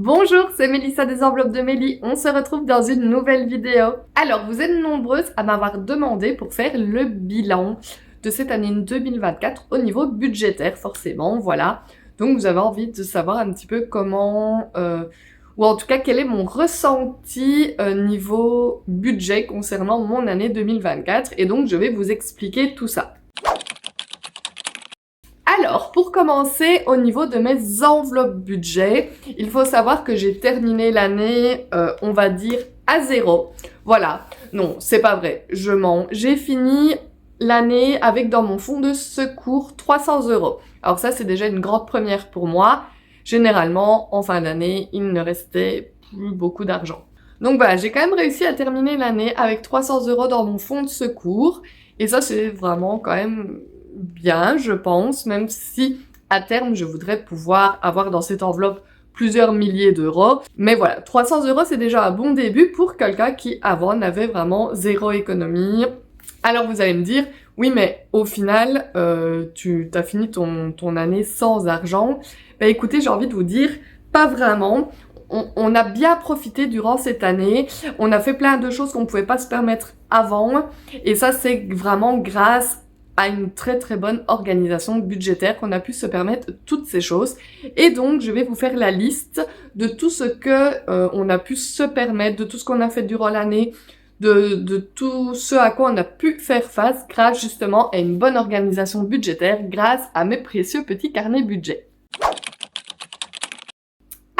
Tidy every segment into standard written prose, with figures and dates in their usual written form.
Bonjour, c'est Mélissa des enveloppes de Mélie. On se retrouve dans une nouvelle vidéo. Alors, vous êtes nombreuses à m'avoir demandé pour faire le bilan de cette année 2024 au niveau budgétaire, forcément, voilà. Donc, vous avez envie de savoir un petit peu comment, ou en tout cas, quel est mon ressenti niveau budget concernant mon année 2024. Et donc, je vais vous expliquer tout ça. Alors, pour commencer, au niveau de mes enveloppes budget, il faut savoir que j'ai terminé l'année, on va dire, à zéro. Voilà. Non, c'est pas vrai. Je mens. J'ai fini l'année avec dans mon fonds de secours 300 €. Alors ça, c'est déjà une grande première pour moi. Généralement, en fin d'année, il ne restait plus beaucoup d'argent. Donc voilà, j'ai quand même réussi à terminer l'année avec 300 € dans mon fonds de secours. Et ça, c'est vraiment quand même bien, je pense, même si à terme, je voudrais pouvoir avoir dans cette enveloppe plusieurs milliers d'euros. Mais voilà, 300 €, c'est déjà un bon début pour quelqu'un qui, avant, n'avait vraiment zéro économie. Alors vous allez me dire, oui, mais au final, tu as fini ton année sans argent. Ben écoutez, j'ai envie de vous dire, pas vraiment. On a bien profité durant cette année. On a fait plein de choses qu'on ne pouvait pas se permettre avant. Et ça, c'est vraiment grâce à une très très bonne organisation budgétaire qu'on a pu se permettre toutes ces choses. Et donc, je vais vous faire la liste de tout ce que on a pu se permettre, de tout ce qu'on a fait durant l'année, de tout ce à quoi on a pu faire face grâce justement à une bonne organisation budgétaire, grâce à mes précieux petits carnets budget.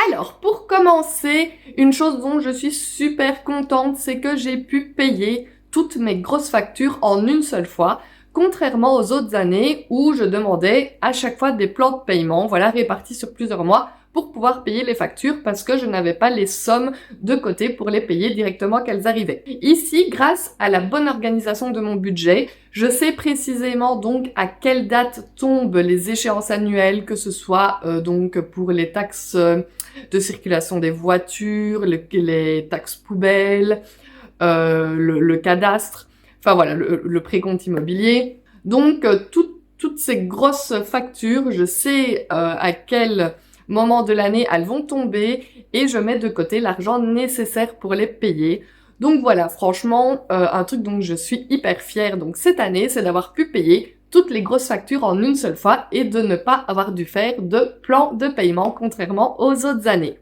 Alors, pour commencer, une chose dont je suis super contente, c'est que j'ai pu payer toutes mes grosses factures en une seule fois, contrairement aux autres années où je demandais à chaque fois des plans de paiement, voilà, répartis sur plusieurs mois, pour pouvoir payer les factures parce que je n'avais pas les sommes de côté pour les payer directement qu'elles arrivaient. Ici, grâce à la bonne organisation de mon budget, je sais précisément donc à quelle date tombent les échéances annuelles, que ce soit donc pour les taxes de circulation des voitures, les taxes poubelles, le cadastre, enfin voilà, le précompte immobilier. Donc toutes ces grosses factures, je sais à quel moment de l'année elles vont tomber et je mets de côté l'argent nécessaire pour les payer. Donc voilà, franchement, un truc dont je suis hyper fière donc cette année, c'est d'avoir pu payer toutes les grosses factures en une seule fois et de ne pas avoir dû faire de plan de paiement contrairement aux autres années.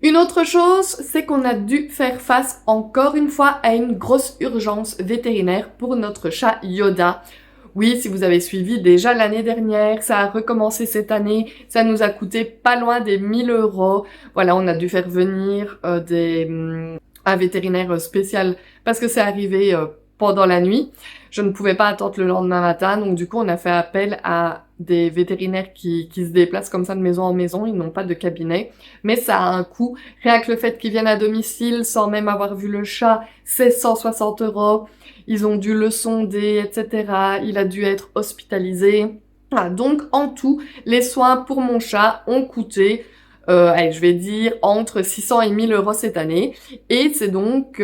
Une autre chose, c'est qu'on a dû faire face encore une fois à une grosse urgence vétérinaire pour notre chat Yoda. Oui, si vous avez suivi déjà l'année dernière, ça a recommencé cette année, ça nous a coûté pas loin des 1000 €. Voilà, on a dû faire venir un vétérinaire spécial parce que c'est arrivé pendant la nuit. Je ne pouvais pas attendre le lendemain matin, donc du coup on a fait appel à des vétérinaires qui se déplacent comme ça de maison en maison, ils n'ont pas de cabinet, mais ça a un coût. Rien que le fait qu'ils viennent à domicile sans même avoir vu le chat, c'est 160 €. Ils ont dû le sonder, etc. Il a dû être hospitalisé. Voilà, donc en tout, les soins pour mon chat ont coûté, allez, je vais dire, entre 600 et 1000 € cette année. Et c'est donc...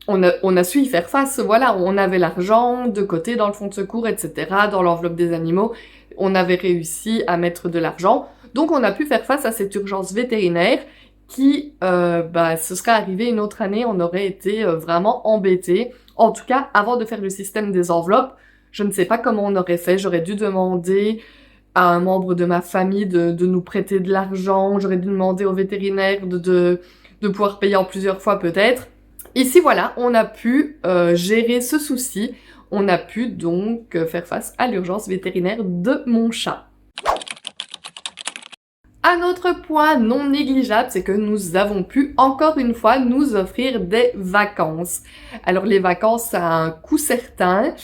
on a su y faire face, voilà, on avait l'argent de côté dans le fonds de secours, etc., dans l'enveloppe des animaux, on avait réussi à mettre de l'argent, donc on a pu faire face à cette urgence vétérinaire qui, ce serait arrivé une autre année, on aurait été vraiment embêtés. En tout cas, avant de faire le système des enveloppes, je ne sais pas comment on aurait fait, j'aurais dû demander à un membre de ma famille de nous prêter de l'argent, j'aurais dû demander au vétérinaire de pouvoir payer en plusieurs fois peut-être. Ici, voilà, on a pu gérer ce souci. On a pu donc faire face à l'urgence vétérinaire de mon chat. Un autre point non négligeable, c'est que nous avons pu, encore une fois, nous offrir des vacances. Alors, les vacances, ça a un coût certain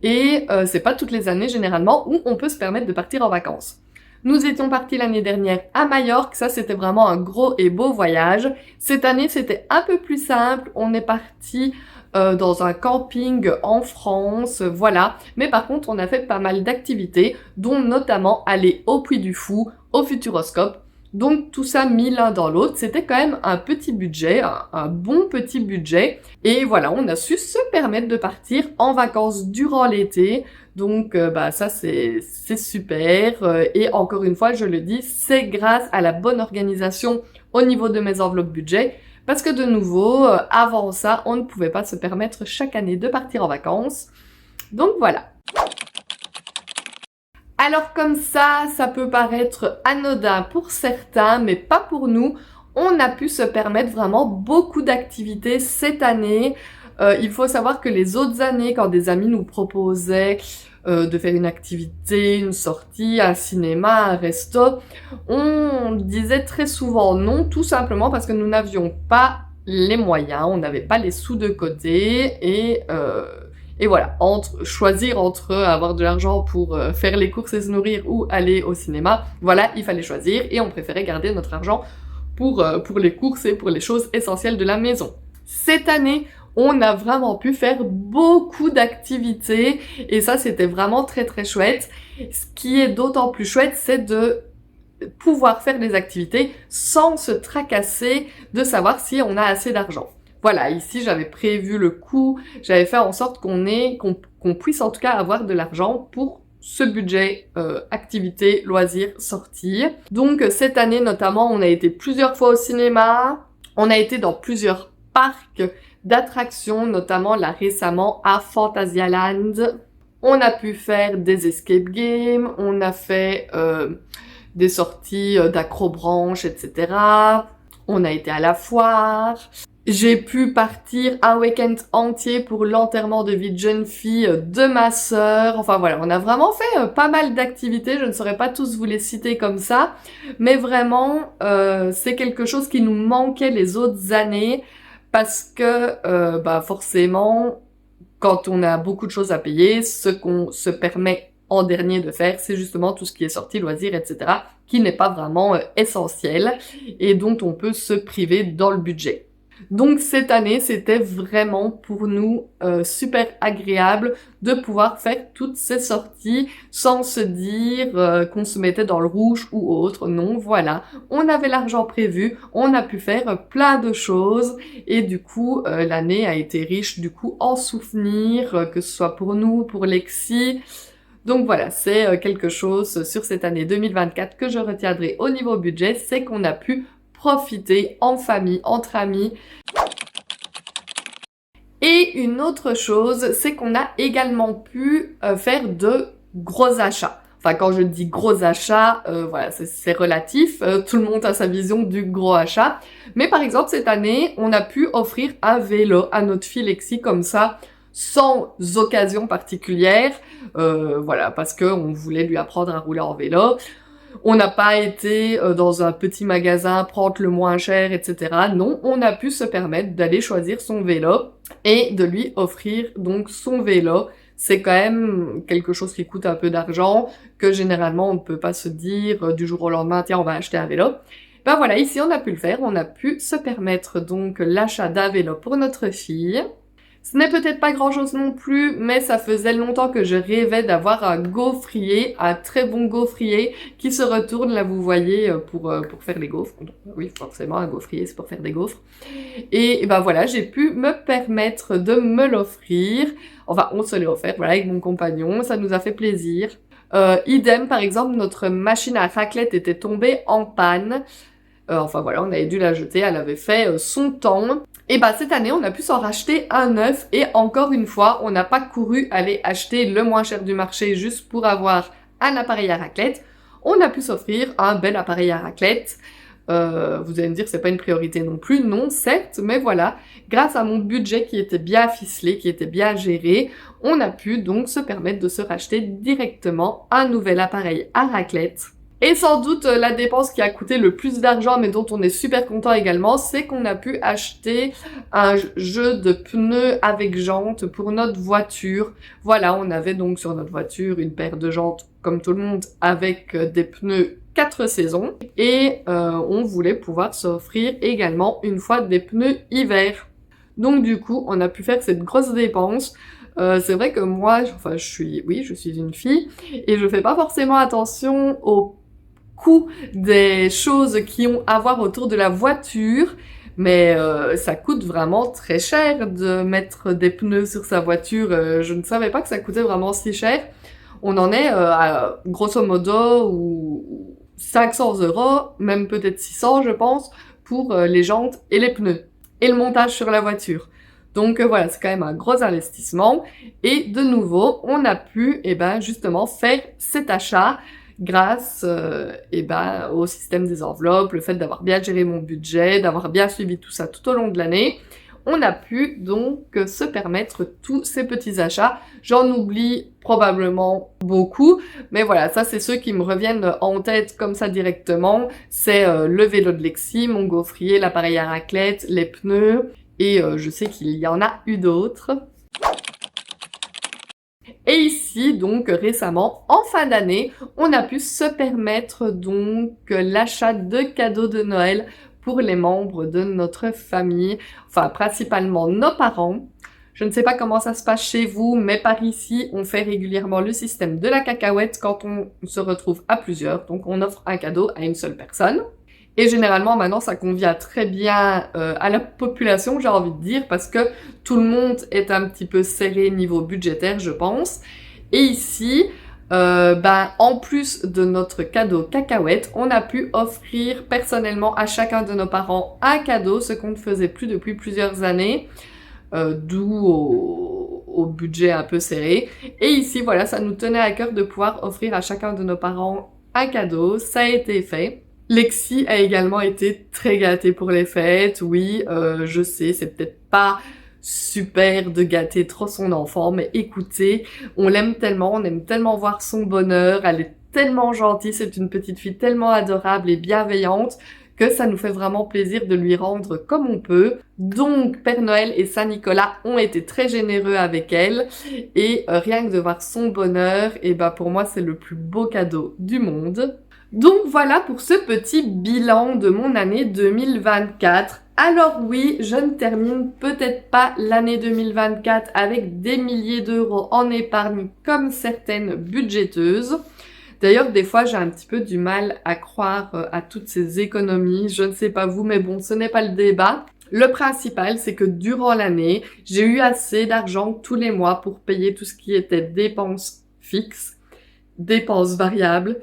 et c'est pas toutes les années, généralement, où on peut se permettre de partir en vacances. Nous étions partis l'année dernière à Majorque, ça c'était vraiment un gros et beau voyage. Cette année c'était un peu plus simple, on est parti dans un camping en France, voilà. Mais par contre on a fait pas mal d'activités, dont notamment aller au Puy du Fou, au Futuroscope. Donc tout ça mis l'un dans l'autre, c'était quand même un petit budget, un bon petit budget. Et voilà, on a su se permettre de partir en vacances durant l'été. Donc ça c'est super. Et encore une fois, je le dis, c'est grâce à la bonne organisation au niveau de mes enveloppes budget. Parce que de nouveau, avant ça, on ne pouvait pas se permettre chaque année de partir en vacances. Donc voilà. Alors comme ça peut paraître anodin pour certains, mais pas pour nous. On a pu se permettre vraiment beaucoup d'activités cette année. Il faut savoir que les autres années, quand des amis nous proposaient de faire une activité, une sortie, un cinéma, un resto, on disait très souvent non, tout simplement parce que nous n'avions pas les moyens, on n'avait pas les sous de côté et voilà, choisir entre avoir de l'argent pour faire les courses et se nourrir ou aller au cinéma, voilà, il fallait choisir et on préférait garder notre argent pour les courses et pour les choses essentielles de la maison. Cette année, on a vraiment pu faire beaucoup d'activités et ça c'était vraiment très très chouette. Ce qui est d'autant plus chouette, c'est de pouvoir faire des activités sans se tracasser de savoir si on a assez d'argent. Voilà, ici j'avais prévu le coût, j'avais fait en sorte qu'on puisse en tout cas avoir de l'argent pour ce budget activité, loisirs, sortie. Donc cette année notamment, on a été plusieurs fois au cinéma, on a été dans plusieurs parcs d'attractions, notamment là récemment à Phantasialand. On a pu faire des escape games, on a fait des sorties d'acrobranche, etc. On a été à la foire. J'ai pu partir un week-end entier pour l'enterrement de vie de jeune fille de ma sœur. Enfin voilà, on a vraiment fait pas mal d'activités. Je ne saurais pas tous vous les citer comme ça. Mais vraiment, c'est quelque chose qui nous manquait les autres années. Parce que, forcément, quand on a beaucoup de choses à payer, ce qu'on se permet en dernier de faire, c'est justement tout ce qui est sortie, loisirs, etc., qui n'est pas vraiment essentiel et dont on peut se priver dans le budget. Donc cette année, c'était vraiment pour nous super agréable de pouvoir faire toutes ces sorties sans se dire qu'on se mettait dans le rouge ou autre. Non, voilà, on avait l'argent prévu, on a pu faire plein de choses et du coup, l'année a été riche du coup en souvenirs, que ce soit pour nous, pour Lexi. Donc voilà, c'est quelque chose sur cette année 2024 que je retiendrai au niveau budget, c'est qu'on a pu profiter en famille, entre amis. Et une autre chose, c'est qu'on a également pu faire de gros achats. Enfin, quand je dis gros achats, voilà, c'est relatif. Tout le monde a sa vision du gros achat. Mais par exemple, cette année, on a pu offrir un vélo à notre fille Lexi comme ça, sans occasion particulière. Voilà, parce qu'on voulait lui apprendre à rouler en vélo. On n'a pas été dans un petit magasin prendre le moins cher, etc. Non, on a pu se permettre d'aller choisir son vélo et de lui offrir donc son vélo. C'est quand même quelque chose qui coûte un peu d'argent, que généralement on ne peut pas se dire du jour au lendemain, tiens, on va acheter un vélo. Ben voilà, ici on a pu le faire, on a pu se permettre donc l'achat d'un vélo pour notre fille. Ce n'est peut-être pas grand-chose non plus, mais ça faisait longtemps que je rêvais d'avoir un gaufrier, un très bon gaufrier qui se retourne, là vous voyez, pour faire les gaufres. Donc, oui, forcément, un gaufrier, c'est pour faire des gaufres. Et ben voilà, j'ai pu me permettre de me l'offrir. Enfin, on se l'est offert, voilà, avec mon compagnon, ça nous a fait plaisir. Idem, par exemple, notre machine à raclette était tombée en panne. Enfin voilà, on avait dû la jeter, elle avait fait son temps. Et bah cette année, on a pu s'en racheter un neuf et encore une fois, on n'a pas couru aller acheter le moins cher du marché juste pour avoir un appareil à raclette. On a pu s'offrir un bel appareil à raclette. Vous allez me dire que c'est pas une priorité non plus, non certes, mais voilà, grâce à mon budget qui était bien ficelé, qui était bien géré, on a pu donc se permettre de se racheter directement un nouvel appareil à raclette. Et sans doute la dépense qui a coûté le plus d'argent mais dont on est super content également, c'est qu'on a pu acheter un jeu de pneus avec jantes pour notre voiture. Voilà, on avait donc sur notre voiture une paire de jantes comme tout le monde avec des pneus 4 saisons et on voulait pouvoir s'offrir également une fois des pneus hiver. Donc du coup, on a pu faire cette grosse dépense. C'est vrai que moi, enfin je suis une fille et je fais pas forcément attention aux coût des choses qui ont à voir autour de la voiture, mais ça coûte vraiment très cher de mettre des pneus sur sa voiture. Je ne savais pas que ça coûtait vraiment si cher. On en est à grosso modo ou 500 €, même peut-être 600 je pense, pour les jantes et les pneus et le montage sur la voiture. Donc voilà, c'est quand même un gros investissement. Et de nouveau, on a pu justement faire cet achat grâce au système des enveloppes, le fait d'avoir bien géré mon budget, d'avoir bien suivi tout ça tout au long de l'année. On a pu donc se permettre tous ces petits achats. J'en oublie probablement beaucoup, mais voilà, ça c'est ceux qui me reviennent en tête comme ça directement. C'est le vélo de Lexi, mon gaufrier, l'appareil à raclette, les pneus, et je sais qu'il y en a eu d'autres. Et ici, donc récemment, en fin d'année, on a pu se permettre donc l'achat de cadeaux de Noël pour les membres de notre famille, enfin principalement nos parents. Je ne sais pas comment ça se passe chez vous, mais par ici, on fait régulièrement le système de la cacahuète quand on se retrouve à plusieurs. Donc on offre un cadeau à une seule personne. Et généralement, maintenant, ça convient très bien à la population, j'ai envie de dire, parce que tout le monde est un petit peu serré niveau budgétaire, je pense. Et ici, en plus de notre cadeau cacahuète, on a pu offrir personnellement à chacun de nos parents un cadeau, ce qu'on ne faisait plus depuis plusieurs années, d'où au budget un peu serré. Et ici, voilà, ça nous tenait à cœur de pouvoir offrir à chacun de nos parents un cadeau. Ça a été fait. Lexi a également été très gâtée pour les fêtes. Oui, je sais, c'est peut-être pas super de gâter trop son enfant, mais écoutez, on l'aime tellement, on aime tellement voir son bonheur, elle est tellement gentille, c'est une petite fille tellement adorable et bienveillante que ça nous fait vraiment plaisir de lui rendre comme on peut. Donc Père Noël et Saint-Nicolas ont été très généreux avec elle, et rien que de voir son bonheur, pour moi c'est le plus beau cadeau du monde. Donc voilà pour ce petit bilan de mon année 2024. Alors oui, je ne termine peut-être pas l'année 2024 avec des milliers d'euros en épargne comme certaines budgéteuses. D'ailleurs, des fois, j'ai un petit peu du mal à croire à toutes ces économies. Je ne sais pas vous, mais bon, ce n'est pas le débat. Le principal, c'est que durant l'année, j'ai eu assez d'argent tous les mois pour payer tout ce qui était dépenses fixes, dépenses variables,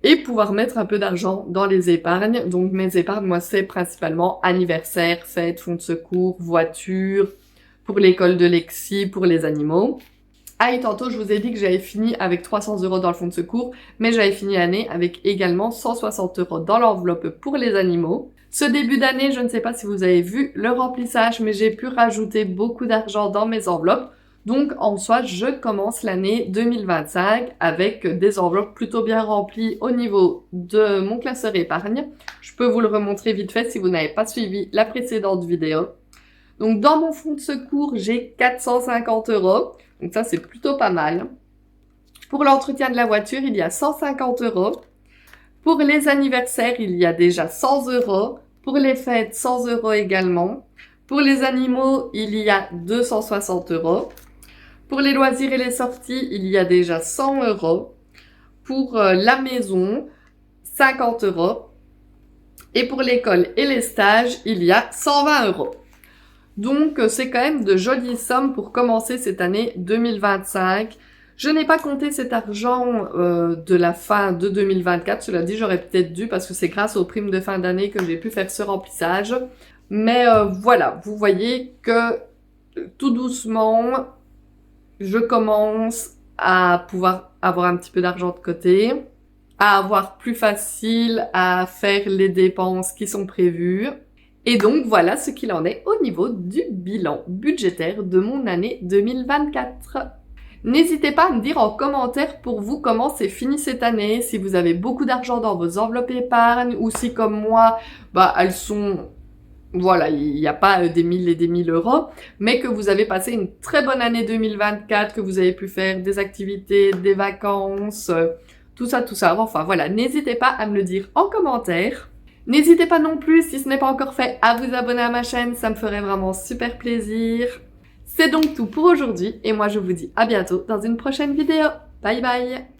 et pouvoir mettre un peu d'argent dans les épargnes. Donc mes épargnes, moi, c'est principalement anniversaire, fête, fonds de secours, voiture, pour l'école de Lexi, pour les animaux. Ah, et tantôt, je vous ai dit que j'avais fini avec 300 € dans le fonds de secours, mais j'avais fini l'année avec également 160 € dans l'enveloppe pour les animaux. Ce début d'année, je ne sais pas si vous avez vu le remplissage, mais j'ai pu rajouter beaucoup d'argent dans mes enveloppes. Donc, en soi, je commence l'année 2025 avec des enveloppes plutôt bien remplies au niveau de mon classeur épargne. Je peux vous le remontrer vite fait si vous n'avez pas suivi la précédente vidéo. Donc, dans mon fonds de secours, j'ai 450 €. Donc ça, c'est plutôt pas mal. Pour l'entretien de la voiture, il y a 150 €. Pour les anniversaires, il y a déjà 100 €. Pour les fêtes, 100 € également. Pour les animaux, il y a 260 €. Pour les loisirs et les sorties, il y a déjà 100 €. Pour la maison, 50 €. Et pour l'école et les stages, il y a 120 €. Donc, c'est quand même de jolies sommes pour commencer cette année 2025. Je n'ai pas compté cet argent de la fin de 2024. Cela dit, j'aurais peut-être dû parce que c'est grâce aux primes de fin d'année que j'ai pu faire ce remplissage. Mais voilà, vous voyez que tout doucement, je commence à pouvoir avoir un petit peu d'argent de côté, à avoir plus facile à faire les dépenses qui sont prévues. Et donc, voilà ce qu'il en est au niveau du bilan budgétaire de mon année 2024. N'hésitez pas à me dire en commentaire pour vous comment c'est fini cette année, si vous avez beaucoup d'argent dans vos enveloppes épargne, ou si comme moi, elles sont... Voilà, il n'y a pas des 1000 et des 1000 €, mais que vous avez passé une très bonne année 2024, que vous avez pu faire des activités, des vacances, tout ça. Enfin voilà, n'hésitez pas à me le dire en commentaire. N'hésitez pas non plus, si ce n'est pas encore fait, à vous abonner à ma chaîne, ça me ferait vraiment super plaisir. C'est donc tout pour aujourd'hui, et moi je vous dis à bientôt dans une prochaine vidéo. Bye bye!